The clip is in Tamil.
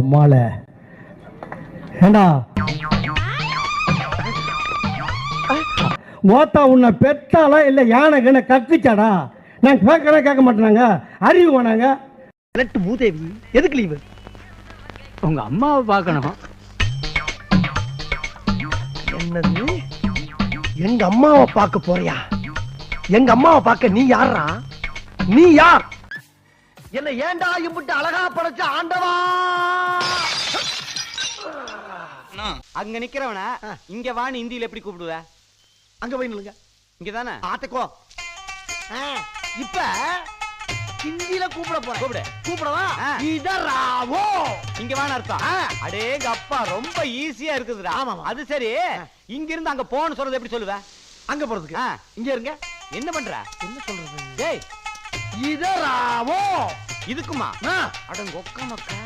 உம்மால ஏண்டா மோத்தா உன்னை பெத்தாலா இல்ல யானை கண்ண கக்குச்சாடா? நான் கேட்க மாட்டேனாங்க, அறிவு வேணாங்க. மூதேவி எதுக்கு லீவு? உங்க அம்மாவை பார்க்கணும். என்னது? எங்க அம்மாவை பார்க்க போறியா? எங்க அம்மாவை பார்க்க நீ யாரா? நீ யார்? என்ன ஏண்டா இம்புட்டு அழகா படைச்ச ஆண்டவா? அங்க நிக்கிறவன இங்க வான்னு இந்தியில எப்படி கூப்பிடுவ? அங்க போய் நில்லுங்க. இங்கதானே ஆத்துக்கோ. இப்ப ஹிந்தியில கூப்பிட போறேன். கூப்பிடவா? இதராவோ இங்க வான்னு அர்த்தம். அடேங்க அப்பா, ரொம்ப ஈஸியா இருக்குதுடா. ஆமா. அது சரி, இங்க இருந்து அங்க போன்னு சொல்றது எப்படி சொல்லுவ? அங்க போறதுக்கு இங்க இருங்க. என்ன பண்ற? என்ன சொல்றது? டேய், இதராவோ இதுக்குமா? அடங்க ஒக்க மக்கா.